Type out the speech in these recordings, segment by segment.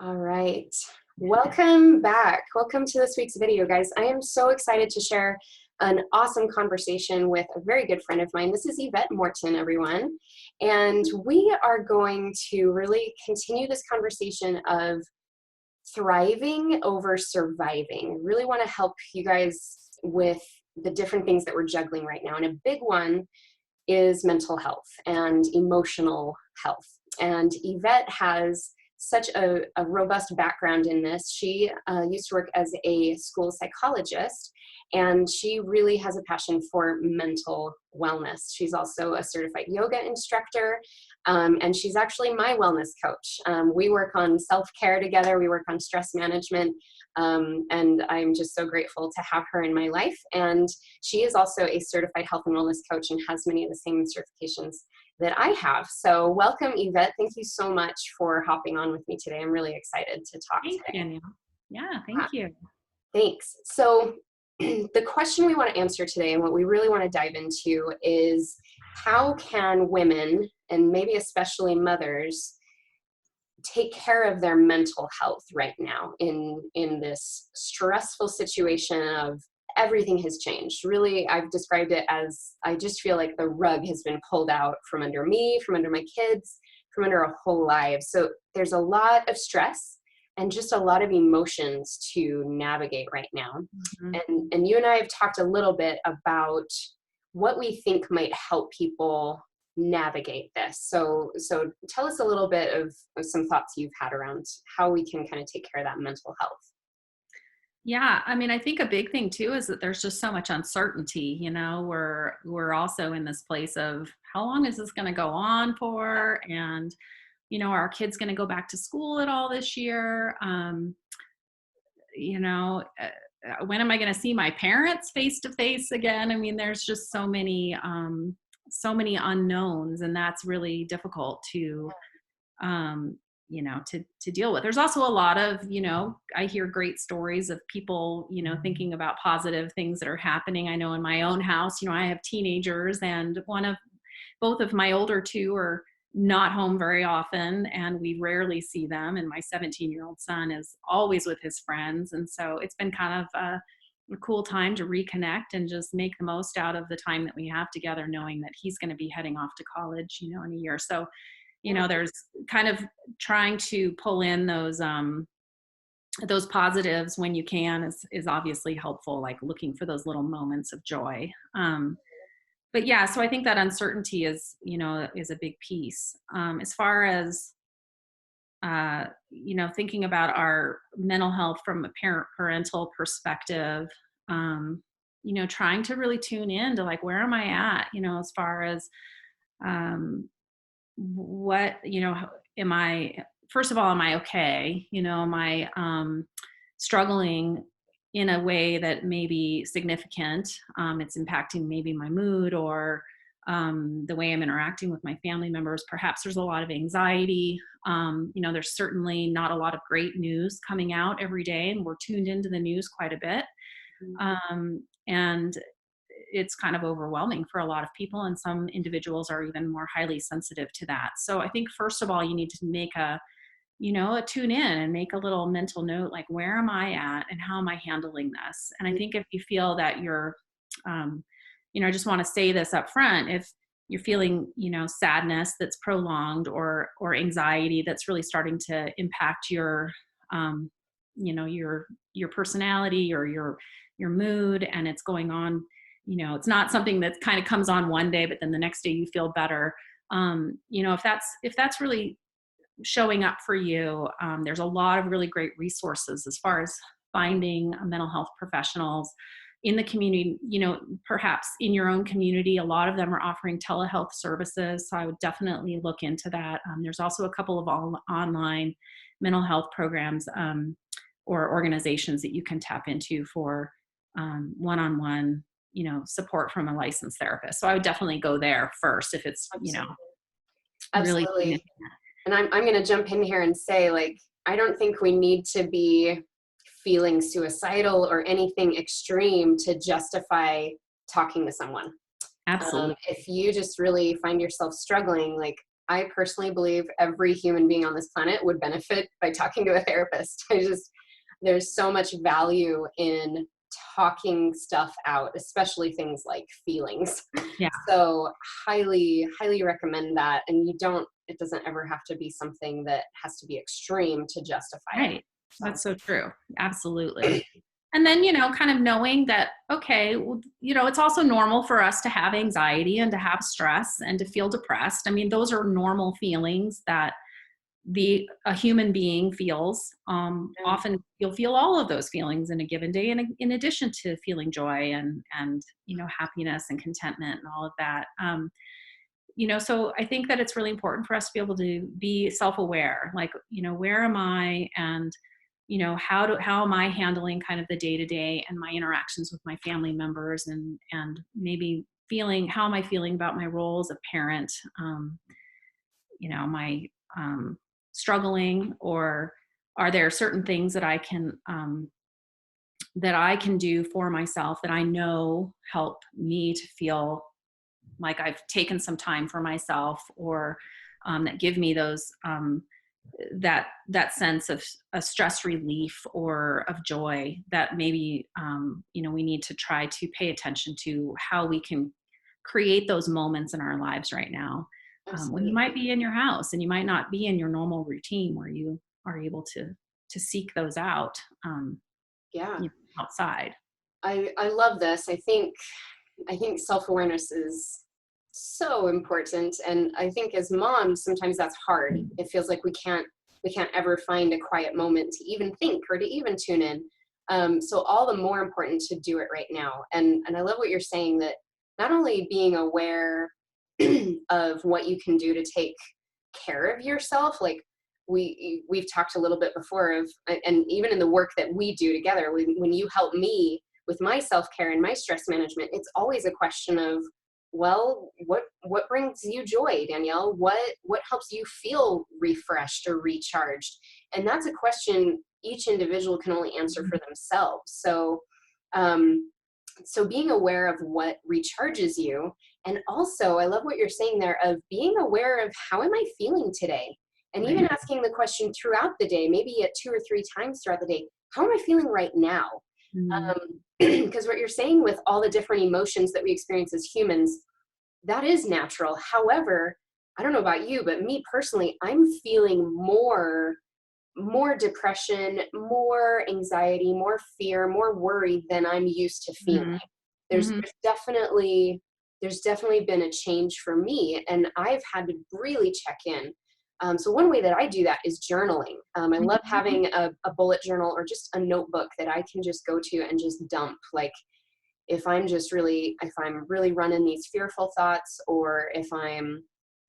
All right. Welcome back. Welcome to this week's video, guys. I am so excited to share an awesome conversation with a very good friend of mine. This is Yvette Morton, everyone. And we are going to really continue this conversation of thriving over surviving. I really want to help you guys with the different things that we're juggling right now. And a big one is mental health and emotional health. And Yvette has such a robust background in this. She used to work as a school psychologist, and she really has a passion for mental wellness. She's also a certified yoga instructor, and she's actually my wellness coach. We work on self-care together. We work on stress management, and I'm just so grateful to have her in my life. And she is also a certified health and wellness coach and has many of the same certifications that I have. So welcome, Yvette. Thank you so much for hopping on with me today. I'm really excited to talk Thanks, today. Danielle. Yeah, thank you. Thanks. So the question we want to answer today and what we really want to dive into is how can women, and maybe especially mothers, take care of their mental health right now in this stressful situation of everything has changed. Really, I've described it as I just feel like the rug has been pulled out from under me, from under my kids, from under our whole lives. So there's a lot of stress and just a lot of emotions to navigate right now. Mm-hmm. And you and I have talked a little bit about what we think might help people navigate this. So tell us a little bit of some thoughts you've had around how we can kind of take care of that mental health. Yeah, I mean, I think a big thing too is that there's just so much uncertainty. We're also in this place of how long is this going to go on for, and are our kids going to go back to school at all this year? When am I going to see my parents face to face again? I mean, there's just so many unknowns, and that's really difficult to to deal with. There's also a lot of, I hear great stories of people, thinking about positive things that are happening. I know in my own house, I have teenagers, and both of my older two are not home very often, and we rarely see them. And my 17-year-old son is always with his friends. And so it's been kind of a cool time to reconnect and just make the most out of the time that we have together, knowing that he's going to be heading off to college, in a year. So there's kind of trying to pull in those positives when you can is obviously helpful, like looking for those little moments of joy. But yeah, so I think that uncertainty is a big piece. As far as, thinking about our mental health from a parental perspective, trying to really tune in to like, where am I at, as far as, what am I, first of all, am I okay, am I struggling in a way that may be significant, it's impacting maybe my mood or the way I'm interacting with my family members. Perhaps there's a lot of anxiety. There's certainly not a lot of great news coming out every day, and we're tuned into the news quite a bit, and it's kind of overwhelming for a lot of people, and some individuals are even more highly sensitive to that. So I think first of all, you need to make a tune in and make a little mental note, like, where am I at and how am I handling this? And I think if you feel that you're, I just want to say this up front, if you're feeling, sadness that's prolonged or anxiety that's really starting to impact your, your personality or your mood, and it's going on, it's not something that kind of comes on one day, but then the next day you feel better. If that's really showing up for you, there's a lot of really great resources as far as finding mental health professionals in the community. Perhaps in your own community, a lot of them are offering telehealth services, so I would definitely look into that. There's also a couple of online mental health programs or organizations that you can tap into for one-on-one support from a licensed therapist. So I would definitely go there first if it's Absolutely. really. And I'm going to jump in here and say, like, I don't think we need to be feeling suicidal or anything extreme to justify talking to someone. Absolutely. If you just really find yourself struggling, like, I personally believe every human being on this planet would benefit by talking to a therapist. There's so much value in talking stuff out, especially things like feelings. Yeah. So highly, highly recommend that. And it doesn't ever have to be something that has to be extreme to justify it. Right. That's so true. Absolutely. And then, kind of knowing that, okay, well, it's also normal for us to have anxiety and to have stress and to feel depressed. I mean, those are normal feelings that a human being feels. Often you'll feel all of those feelings in a given day, and in addition to feeling joy and happiness and contentment and all of that. So I think that it's really important for us to be able to be self-aware, like, where am I, and how am I handling kind of the day-to-day and my interactions with my family members, and maybe how am I feeling about my role as a parent? Am I struggling, or are there certain things that I can do for myself that I know help me to feel like I've taken some time for myself, or that give me those that sense of a stress relief or of joy, that maybe we need to try to pay attention to how we can create those moments in our lives right now, when you might be in your house and you might not be in your normal routine where you are able to seek those out outside. I love this. I think self-awareness is so important. And I think as moms, sometimes that's hard. It feels like we can't ever find a quiet moment to even think or to even tune in. So all the more important to do it right now. And I love what you're saying, that not only being aware of what you can do to take care of yourself, like we've talked a little bit before of, and even in the work that we do together, when you help me with my self-care and my stress management, it's always a question of, well, what brings you joy, Danielle? What helps you feel refreshed or recharged? And that's a question each individual can only answer for themselves. So being aware of what recharges you, and also I love what you're saying there of being aware of, how am I feeling today? And even asking the question throughout the day, maybe at 2 or 3 times throughout the day, how am I feeling right now? Because what you're saying with all the different emotions that we experience as humans, that is natural. However, I don't know about you, but me personally, I'm feeling more depression, more anxiety, more fear, more worry than I'm used to feeling. There's definitely been a change for me, and I've had to really check in. So one way that I do that is journaling. I love having a bullet journal or just a notebook that I can just go to and just dump. Like if I'm really running these fearful thoughts, or if I'm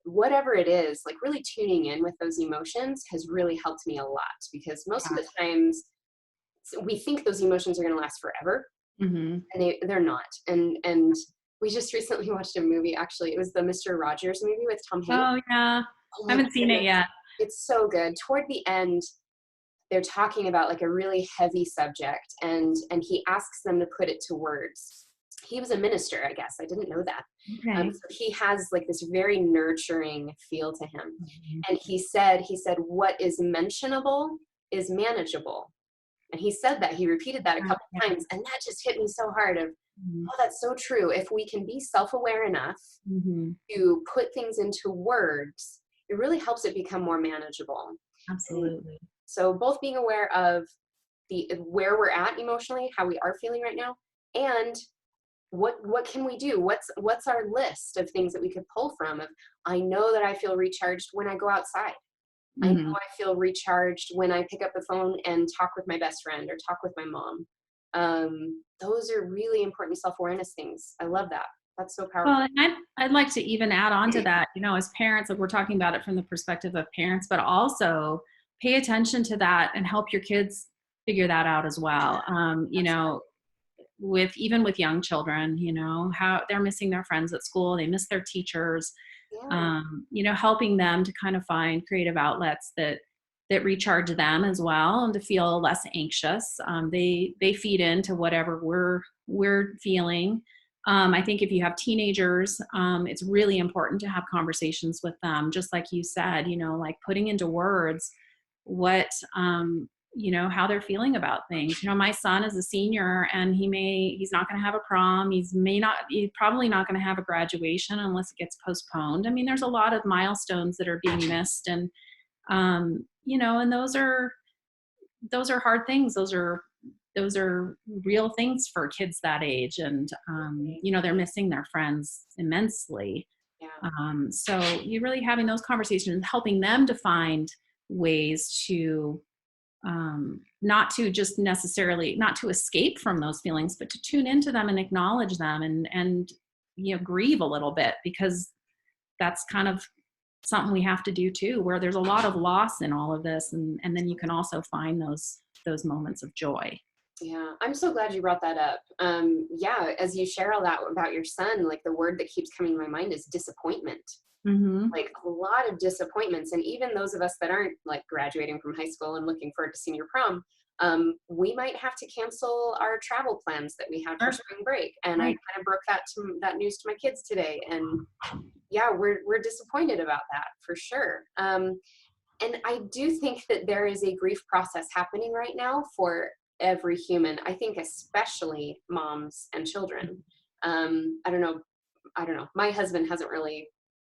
whatever it is, like really tuning in with those emotions has really helped me a lot, because most of the times we think those emotions are going to last forever, and they're not. And we just recently watched a movie, actually. It was the Mr. Rogers movie with Tom Hanks. Oh yeah. I haven't seen it yet. It's so good. Toward the end, they're talking about like a really heavy subject, and he asks them to put it to words. He was a minister, I guess. I didn't know that. Okay. So he has like this very nurturing feel to him. And he said, what is mentionable is manageable. And he said that, he repeated that a couple times, and that just hit me so hard of, oh, that's so true. If we can be self-aware enough to put things into words, it really helps it become more manageable. Absolutely. So both being aware of where we're at emotionally, how we are feeling right now, and what can we do? What's our list of things that we could pull from? Of, I know that I feel recharged when I go outside. I know I feel recharged when I pick up the phone and talk with my best friend or talk with my mom. Those are really important self-awareness things. I love that. That's so powerful. Well, and I'd like to even add on to that, as parents, like we're talking about it from the perspective of parents, but also pay attention to that and help your kids figure that out as well. With young children, how they're missing their friends at school, they miss their teachers, helping them to kind of find creative outlets that recharge them as well, and to feel less anxious. They feed into whatever we're feeling. I think if you have teenagers, it's really important to have conversations with them, just like you said, like putting into words what, how they're feeling about things. My son is a senior and he's not going to have a prom. He's probably not going to have a graduation unless it gets postponed. I mean, there's a lot of milestones that are being missed, and, and those are hard things. Those are real things for kids that age. And, they're missing their friends immensely. Yeah. So you're really having those conversations, helping them to find ways to, not to just necessarily, not to escape from those feelings, but to tune into them and acknowledge them and, grieve a little bit, because that's kind of something we have to do too, where there's a lot of loss in all of this. And then you can also find those moments of joy. Yeah, I'm so glad you brought that up. Yeah, as you share all that about your son, like the word that keeps coming to my mind is disappointment. Mm-hmm. Like a lot of disappointments. And even those of us that aren't like graduating from high school and looking forward to senior prom, we might have to cancel our travel plans that we had for spring break. And I kind of broke that news to my kids today. And yeah, we're disappointed about that for sure. And I do think that there is a grief process happening right now for every human. I think especially moms and children. I don't know. My husband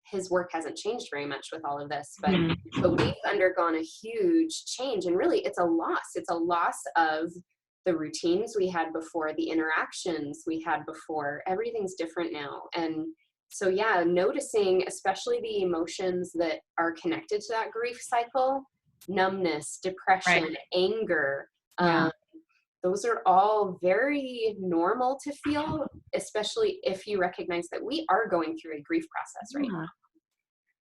his work hasn't changed very much with all of this, but we've undergone a huge change, and really it's a loss. It's a loss of the routines we had before, the interactions we had before. Everything's different now. And so, yeah, noticing especially the emotions that are connected to that grief cycle, numbness, depression, anger, those are all very normal to feel, especially if you recognize that we are going through a grief process right now.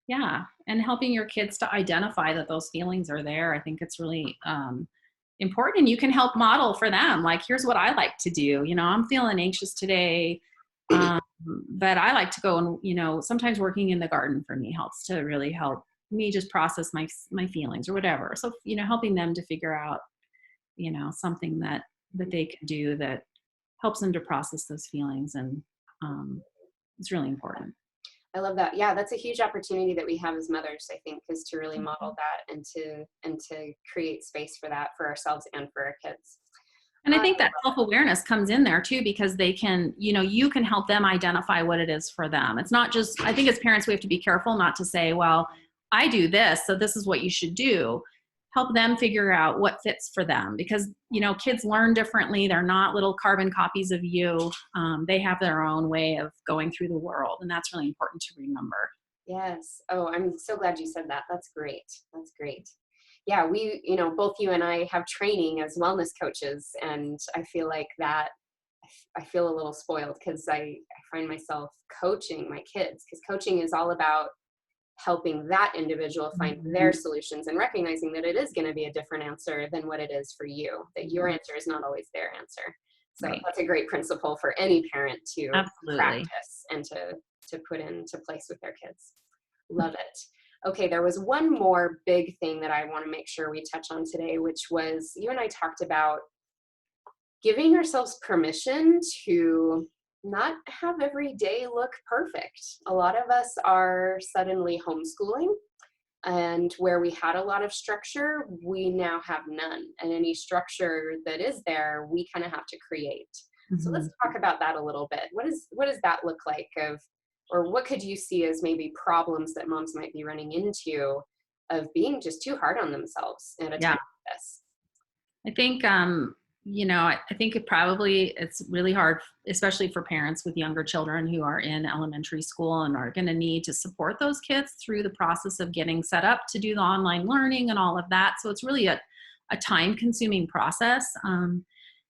Yeah. And helping your kids to identify that those feelings are there. I think it's really important. You can help model for them. Like, here's what I like to do. I'm feeling anxious today, but I like to go and, sometimes working in the garden for me helps to really help me just process my feelings or whatever. So, helping them to figure out, something that they can do that helps them to process those feelings. And it's really important. I love that. Yeah, that's a huge opportunity that we have as mothers, I think, is to really model that and to create space for that for ourselves and for our kids. And I think that self-awareness comes in there too, because they can, you can help them identify what it is for them. It's not just, I think as parents, we have to be careful not to say, well, I do this, so this is what you should do. Help them figure out what fits for them, because, kids learn differently. They're not little carbon copies of you. They have their own way of going through the world. And that's really important to remember. Yes. Oh, I'm so glad you said that. That's great. That's great. Yeah, we, both you and I have training as wellness coaches, and I feel like that I feel a little spoiled because I find myself coaching my kids, because coaching is all about helping that individual find their solutions and recognizing that it is going to be a different answer than what it is for you, that your answer is not always their answer. So that's a great principle for any parent to practice and to put into place with their kids. Love it. Okay, there was one more big thing that I want to make sure we touch on today, which was you and I talked about giving ourselves permission to not have every day look perfect. A lot of us are suddenly homeschooling, and where we had a lot of structure, we now have none. And any structure that is there, we kind of have to create. So let's talk about that a little bit. What does that look like, or what could you see as maybe problems that moms might be running into of being just too hard on themselves at a time like this? I think, I think it's really hard, especially for parents with younger children who are in elementary school and are going to need to support those kids through the process of getting set up to do the online learning and all of that. So it's really a time-consuming process.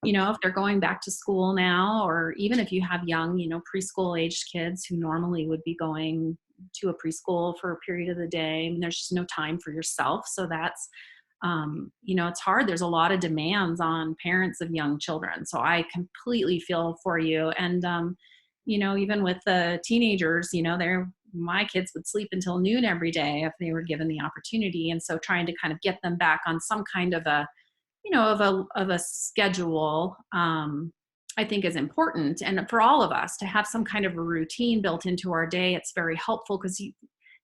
If they're going back to school now, or even if you have young, preschool-aged kids who normally would be going to a preschool for a period of the day, I mean, there's just no time for yourself. So that's it's hard. There's a lot of demands on parents of young children. So I completely feel for you. And, even with the teenagers, my kids would sleep until noon every day if they were given the opportunity. And so trying to kind of get them back on some kind of a, of a schedule, I think is important. And for all of us to have some kind of a routine built into our day, it's very helpful because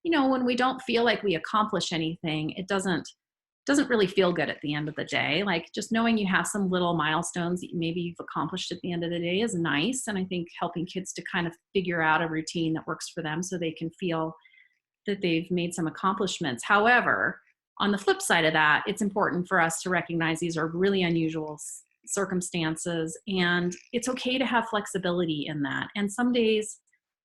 when we don't feel like we accomplish anything, it doesn't really feel good at the end of the day. Like just knowing you have some little milestones that maybe you've accomplished at the end of the day is nice. And I think helping kids to kind of figure out a routine that works for them so they can feel that they've made some accomplishments. However, on the flip side of that, it's important for us to recognize these are really unusual circumstances, and it's okay to have flexibility in that. And some days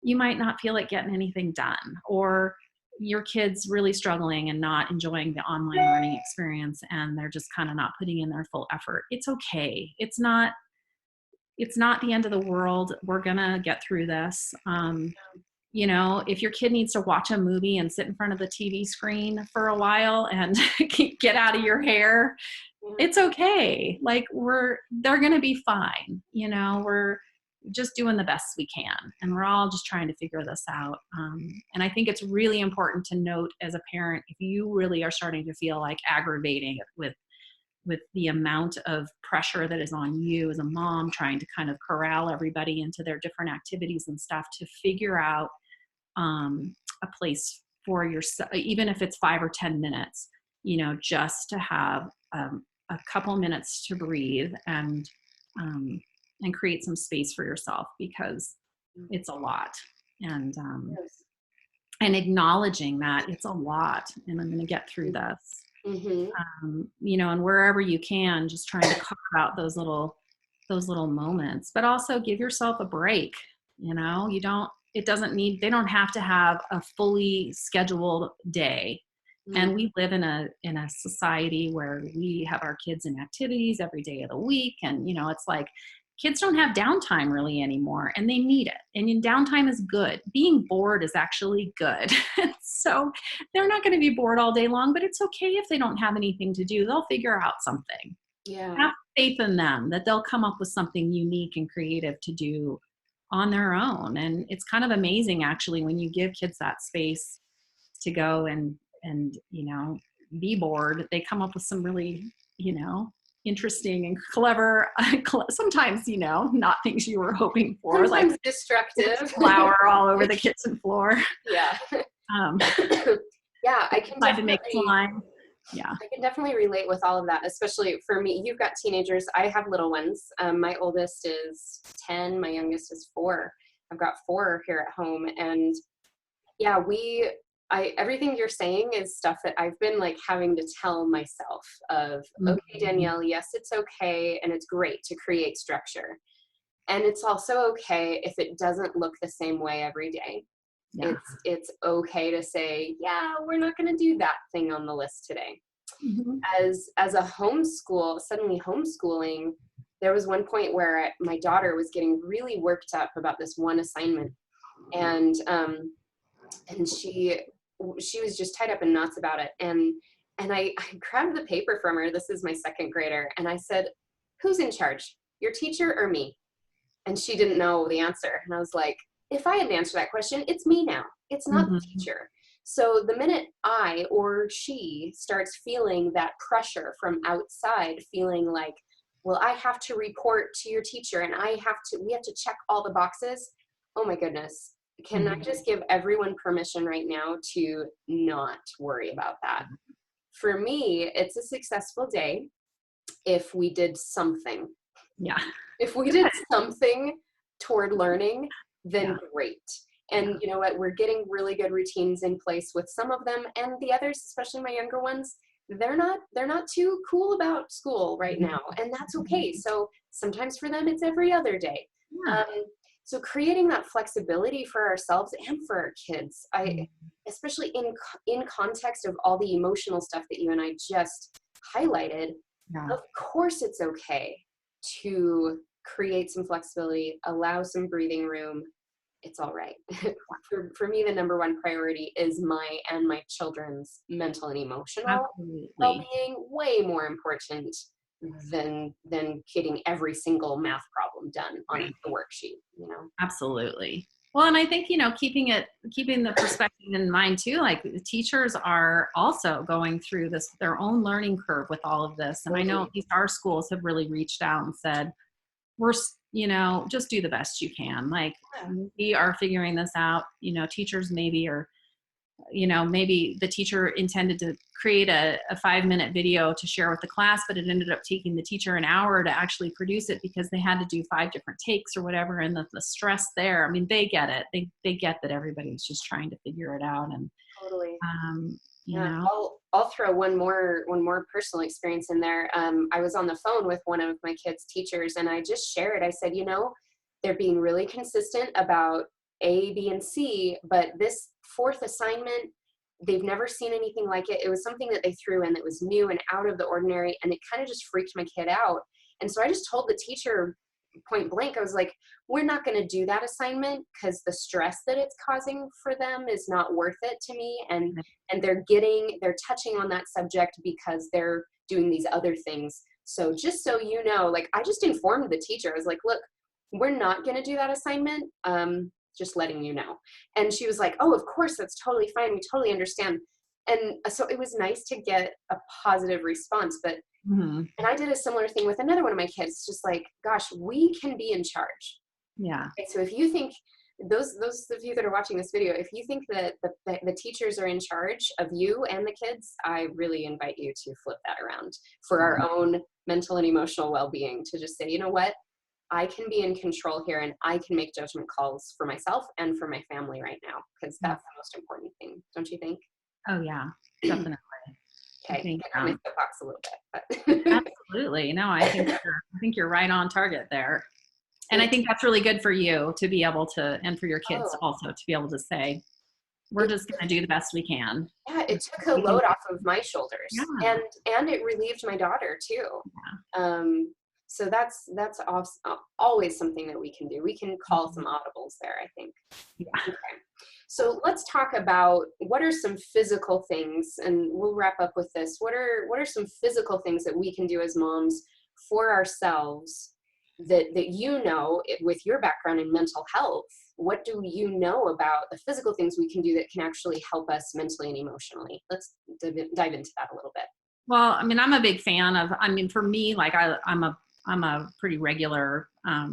you might not feel like getting anything done, or your kid's really struggling and not enjoying the online learning experience, and they're just kind of not putting in their full effort. It's okay. It's not the end of the world. We're gonna get through this. If your kid needs to watch a movie and sit in front of the TV screen for a while and get out of your hair, it's okay. Like they're going to be fine. We're just doing the best we can, and we're all just trying to figure this out. And I think it's really important to note as a parent, if you really are starting to feel like aggravating with the amount of pressure that is on you as a mom, trying to kind of corral everybody into their different activities and stuff, to figure out a place for yourself, even if it's 5 or 10 minutes, just to have a couple minutes to breathe and create some space for yourself, because it's a lot. And acknowledging that it's a lot and I'm going to get through this. And wherever you can, just trying to carve out those little moments, but also give yourself a break. They don't have to have a fully scheduled day. And we live in a society where we have our kids in activities every day of the week. And, it's like kids don't have downtime really anymore, and they need it. And downtime is good. Being bored is actually good. So they're not going to be bored all day long, but it's okay if they don't have anything to do. They'll figure out something. Yeah. Have faith in them that they'll come up with something unique and creative to do on their own. And it's kind of amazing, actually, when you give kids that space to go and be bored, they come up with some really, interesting and clever, sometimes, not things you were hoping for. Sometimes like destructive. Flour all over the kitchen floor. Yeah. Yeah, I can definitely to make slime. Yeah. I can definitely relate with all of that, especially for me. You've got teenagers. I have little ones. My oldest is 10. My youngest is 4. I've got 4 here at home. And yeah, everything you're saying is stuff that I've been like having to tell myself of, okay, Danielle, yes, it's okay. And it's great to create structure. And it's also okay if it doesn't look the same way every day. Yeah. It's okay to say, yeah, we're not going to do that thing on the list today. As a suddenly homeschooling, there was one point where my daughter was getting really worked up about this one assignment. And she was just tied up in knots about it. And I grabbed the paper from her. This is my 2nd grader. And I said, who's in charge, your teacher or me? And she didn't know the answer. And I was like, if I had to answer that question, it's me now. It's not the teacher. So the minute I or she starts feeling that pressure from outside, feeling like, well, I have to report to your teacher and we have to check all the boxes. Oh my goodness. Can I just give everyone permission right now to not worry about that? For me, it's a successful day if we did something. Yeah. If we did something toward learning, then great. And you know what? We're getting really good routines in place with some of them, and the others, especially my younger ones, they're not too cool about school right now, and that's okay. So sometimes for them, it's every other day. So creating that flexibility for ourselves and for our kids, especially in context of all the emotional stuff that you and I just highlighted, of course it's okay to create some flexibility, allow some breathing room. It's all right. For me, the number one priority is my and my children's mental and emotional well-being, way more important than getting every single math problem done on the worksheet, Absolutely. Well, and I think, keeping the perspective in mind too, like the teachers are also going through their own learning curve with all of this. And I know at least our schools have really reached out and said, just do the best you can. Like, we are figuring this out, teachers maybe are, maybe the teacher intended to create a 5-minute video to share with the class, but it ended up taking the teacher an hour to actually produce it because they had to do 5 different takes or whatever. And the stress there, I mean, they get it. They get that everybody's just trying to figure it out. And, Totally. you Yeah, know, I'll throw one more personal experience in there. I was on the phone with one of my kids' teachers, and I just shared. I said, they're being really consistent about A, B, and C, but this 4th assignment, they've never seen anything like it. It was something that they threw in that was new and out of the ordinary, and it kind of just freaked my kid out. And so I just told the teacher point blank, I was like, we're not going to do that assignment because the stress that it's causing for them is not worth it to me. And they're touching on that subject because they're doing these other things. So just so you know, like, I just informed the teacher. I was like, look, we're not going to do that assignment. Just letting you know. And she was like, oh, of course, that's totally fine. We totally understand. And so it was nice to get a positive response, but and I did a similar thing with another one of my kids, just like, gosh, we can be in charge. Yeah. Okay, so if you think, those of you that are watching this video, if you think that the teachers are in charge of you and the kids, I really invite you to flip that around for our own mental and emotional well-being, to just say, you know what, I can be in control here, and I can make judgment calls for myself and for my family right now, because that's the most important thing, don't you think? Oh yeah, definitely. Okay, I think, get on my soapbox a little bit. But absolutely. No, I think you're right on target there. And I think that's really good for you to be able to, and for your kids also, to be able to say, we're just going to do the best we can. Yeah, it took a load off of my shoulders, Yeah. and it relieved my daughter too. Yeah. So that's always something that we can do. We can call some audibles there, I think. Yeah. Okay. So let's talk about what are some physical things, and we'll wrap up with this. What are some physical things that we can do as moms for ourselves that with your background in mental health, what do you know about the physical things we can do that can actually help us mentally and emotionally? Let's dive into that a little bit. Well, I mean, I'm a big fan of, for me, like I'm a pretty regular, I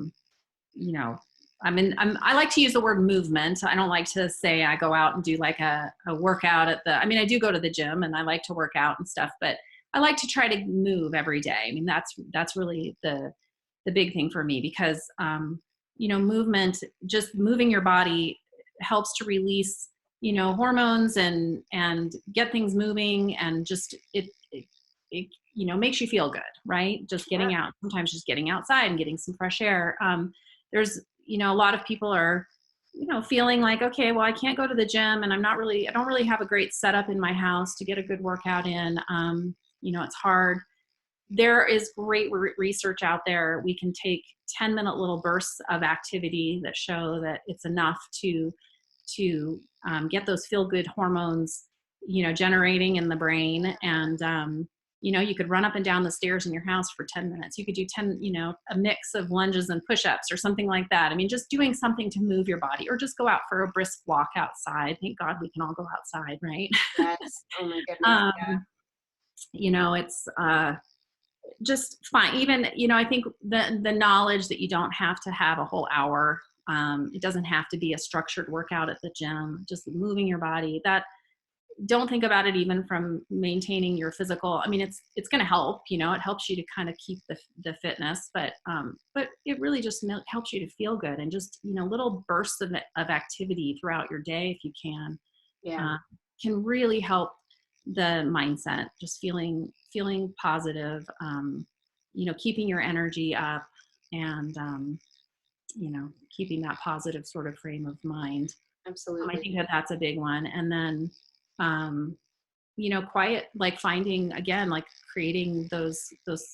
like to use the word movement. I don't like to say I go out and do like a workout I do go to the gym and I like to work out and stuff, but I like to try to move every day. I mean, that's really the big thing for me, because, movement, just moving your body helps to release, hormones and get things moving, and just, it makes you feel good, right? Just getting out, sometimes just getting outside and getting some fresh air. There's, a lot of people are, feeling like, okay, well, I can't go to the gym, and I don't really have a great setup in my house to get a good workout in. It's hard. There is great research out there. We can take 10-minute little bursts of activity that show that it's enough to get those feel-good hormones, generating in the brain. And, you could run up and down the stairs in your house for 10 minutes. You could do a mix of lunges and push-ups or something like that. I mean, just doing something to move your body, or just go out for a brisk walk outside. Thank God we can all go outside, right? Yes. Oh my goodness. It's, just fine. Even, I think the knowledge that you don't have to have a whole hour. It doesn't have to be a structured workout at the gym, just moving your body. Don't think about it even from maintaining your physical. I mean, it's going to help, it helps you to kind of keep the fitness, but it really just helps you to feel good, and just, little bursts of activity throughout your day, if you can, can really help the mindset, just feeling positive, keeping your energy up, and, keeping that positive sort of frame of mind. Absolutely. I think that's a big one. And then, quiet, like finding, again, like creating those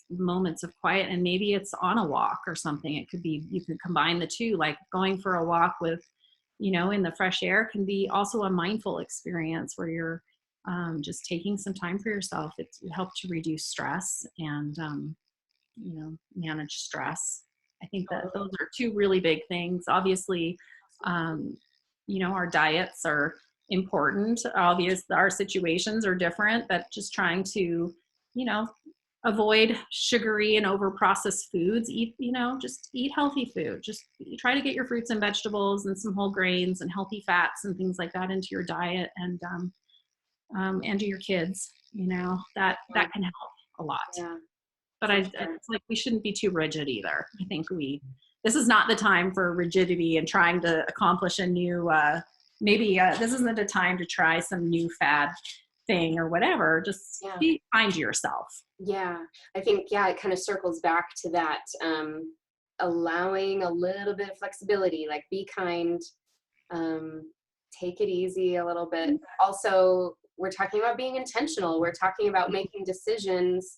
moments of quiet, and maybe it's on a walk or something. It could be, you could combine the two, like going for a walk with, in the fresh air can be also a mindful experience where you're just taking some time for yourself. It helps to reduce stress and, manage stress. I think that those are two really big things. Obviously, our diets are important. Obviously, our situations are different, but just trying to, avoid sugary and over processed foods. Eat, just eat healthy food. Just try to get your fruits and vegetables and some whole grains and healthy fats and things like that into your diet, and to your kids, that can help a lot. Yeah. But it's like we shouldn't be too rigid either. I think this is not the time for rigidity and trying to accomplish a new, this isn't a time to try some new fad thing or whatever. Just be kind to yourself. Yeah. I think, it kind of circles back to that, allowing a little bit of flexibility, like be kind, take it easy a little bit. Also, we're talking about being intentional. We're talking about making decisions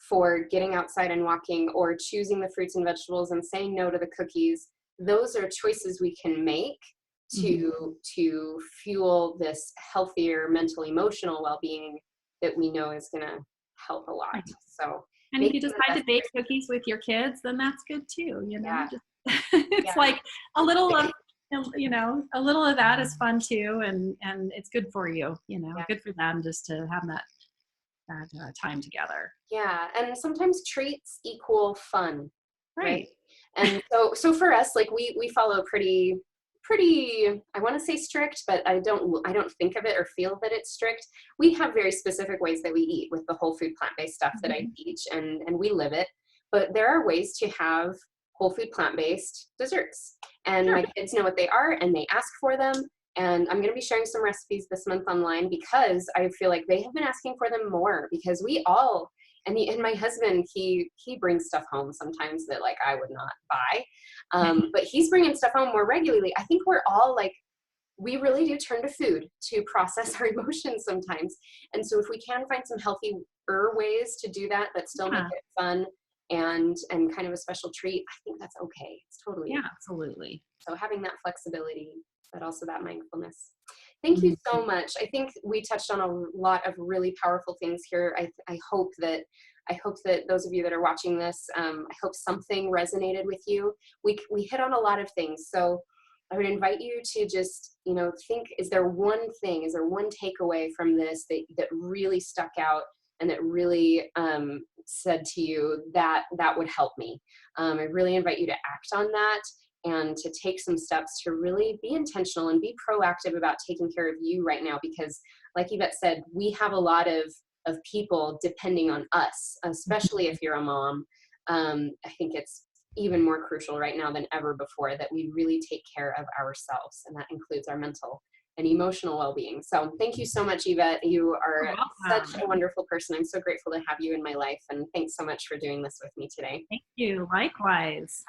for getting outside and walking, or choosing the fruits and vegetables and saying no to the cookies. Those are choices we can make to fuel this healthier mental, emotional well-being that we know is going to help a lot. So, and if you decide to bake cookies with your kids, then that's good too. It's like a little of, a little of that is fun too, and it's good for you. Good for them just to have that time together. Yeah, and sometimes treats equal fun, right? And so for us, like we follow pretty, I want to say strict, but I don't think of it or feel that it's strict. We have very specific ways that we eat with the whole food plant-based stuff that I teach, and we live it. But there are ways to have whole food plant-based desserts, and my kids know what they are, and they ask for them. And I'm going to be sharing some recipes this month online because I feel like they have been asking for them more, because we all, and my husband, he brings stuff home sometimes that like I would not buy. But he's bringing stuff home more regularly. I think we're all like, we really do turn to food to process our emotions sometimes. And so if we can find some healthier ways to do that, but still make it fun and kind of a special treat, I think that's okay. It's totally okay. Absolutely. So having that flexibility, but also that mindfulness. Thank you so much. I think we touched on a lot of really powerful things here. I hope that those of you that are watching this, I hope something resonated with you. We hit on a lot of things. So I would invite you to just, think, is there one takeaway from this that really stuck out and that really said to you that would help me? I really invite you to act on that, and to take some steps to really be intentional and be proactive about taking care of you right now. Because like Yvette said, we have a lot of people depending on us, especially if you're a mom. I think it's even more crucial right now than ever before that we really take care of ourselves, and that includes our mental and emotional well-being. So thank you so much, Yvette. You are such a wonderful person. I'm so grateful to have you in my life, and thanks so much for doing this with me today. Thank you. Likewise.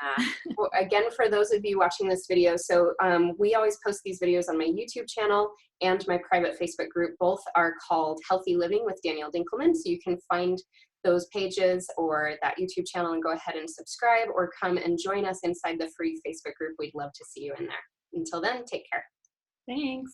Well, again, for those of you watching this video, so we always post these videos on my YouTube channel and my private Facebook group. Both are called Healthy Living with Danielle Dinkelman, so you can find those pages or that YouTube channel and go ahead and subscribe, or come and join us inside the free Facebook group. We'd love to see you in there. Until then, take care. Thanks.